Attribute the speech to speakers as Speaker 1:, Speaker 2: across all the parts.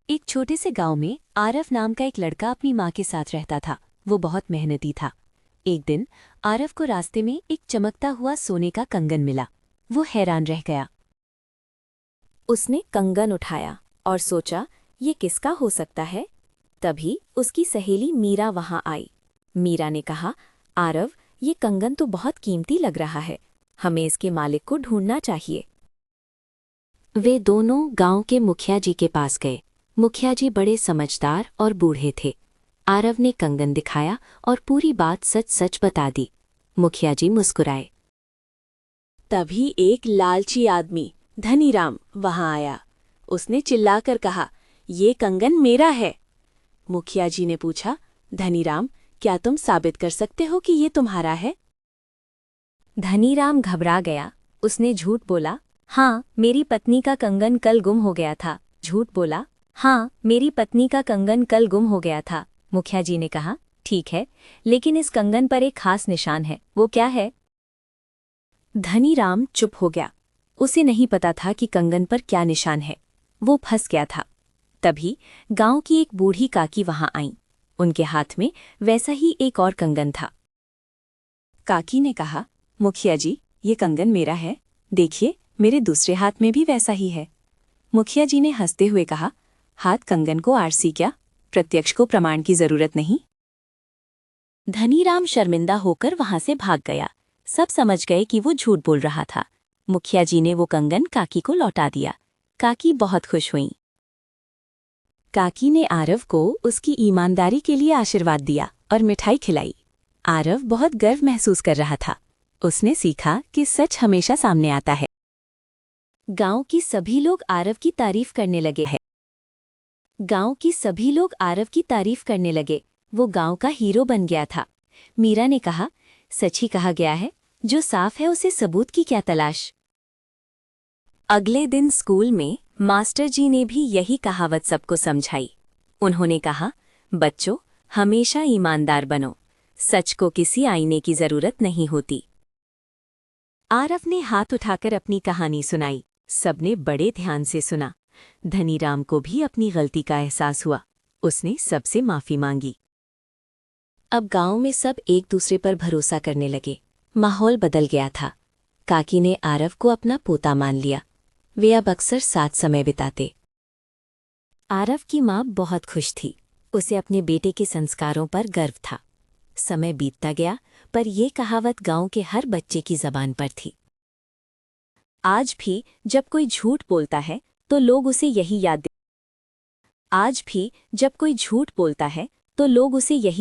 Speaker 1: एक छोटे से गांव में आरव नाम का एक लड़का अपनी माँ के साथ रहता था। वो बहुत मेहनती था। एक दिन आरव को रास्ते में एक चमकता हुआ सोने का कंगन मिला। वो हैरान रह गया। उसने कंगन उठाया और सोचा, ये किसका हो सकता है। तभी उसकी सहेली मीरा वहां आई। मीरा ने कहा, आरव, ये कंगन तो बहुत कीमती लग रहा है, हमें इसके मालिक को ढूंढना चाहिए। वे दोनों गांव के मुखिया जी के पास गए। मुखिया जी बड़े समझदार और बूढ़े थे। आरव ने कंगन दिखाया और पूरी बात सच सच बता दी। मुखिया जी मुस्कुराए।
Speaker 2: तभी एक लालची आदमी धनीराम वहां आया। उसने चिल्लाकर कहा, ये कंगन मेरा है। मुखिया जी ने पूछा, धनीराम, क्या तुम साबित कर सकते हो कि ये तुम्हारा है?
Speaker 1: धनीराम घबरा गया। उसने झूठ बोला, हाँ, मेरी पत्नी का कंगन कल गुम हो गया था। झूठ बोला, हाँ, मेरी पत्नी का कंगन कल गुम हो गया था। मुखिया जी ने कहा, ठीक है, लेकिन इस कंगन पर एक खास निशान है, वो क्या है? धनीराम चुप हो गया। उसे नहीं पता था कि कंगन पर क्या निशान है। वो फंस गया था। तभी गांव की एक बूढ़ी काकी वहां आईं। उनके हाथ में वैसा ही एक और कंगन था। काकी ने कहा, मुखिया जी, ये कंगन मेरा है। देखिए, मेरे दूसरे हाथ में भी वैसा ही है। मुखिया जी ने हंसते हुए कहा, हाथ कंगन को आरसी क्या, प्रत्यक्ष को प्रमाण की जरूरत नहीं। धनीराम शर्मिंदा होकर वहां से भाग गया। सब समझ गए कि वो झूठ बोल रहा था। मुखिया जी ने वो कंगन काकी को लौटा दिया। काकी बहुत खुश हुईं। काकी ने आरव को उसकी ईमानदारी के लिए आशीर्वाद दिया और मिठाई खिलाई। आरव बहुत गर्व महसूस कर रहा था। उसने सीखा कि सच हमेशा सामने आता है। गांव की सभी लोग आरव की तारीफ करने लगे हैं। गांव की सभी लोग आरव की तारीफ करने लगे। वो गांव का हीरो बन गया था। मीरा ने कहा, सच ही कहा गया है, जो साफ है उसे सबूत की क्या तलाश। अगले दिन स्कूल में मास्टर जी ने भी यही कहावत सबको समझाई। उन्होंने कहा, बच्चों, हमेशा ईमानदार बनो। सच को किसी आईने की जरूरत नहीं होती। आरव ने हाथ उठाकर अपनी कहानी सुनाई। सबने बड़े ध्यान से सुना। धनीराम को भी अपनी गलती का एहसास हुआ। उसने सबसे माफी मांगी। अब गांव में सब एक दूसरे पर भरोसा करने लगे। माहौल बदल गया था। काकी ने आरव को अपना पोता मान लिया। वे अब अक्सर साथ समय बिताते। आरव की माँ बहुत खुश थी। उसे अपने बेटे के संस्कारों पर गर्व था। समय बीतता गया, पर यह कहावत गांव के हर बच्चे की जबान पर थी। आज भी जब कोई झूठ बोलता है तो लोग उसे यही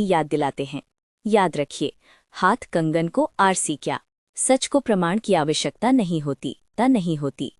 Speaker 1: याद दिलाते हैं। याद रखिए, हाथ कंगन को आरसी क्या, सच को प्रमाण की आवश्यकता नहीं होती।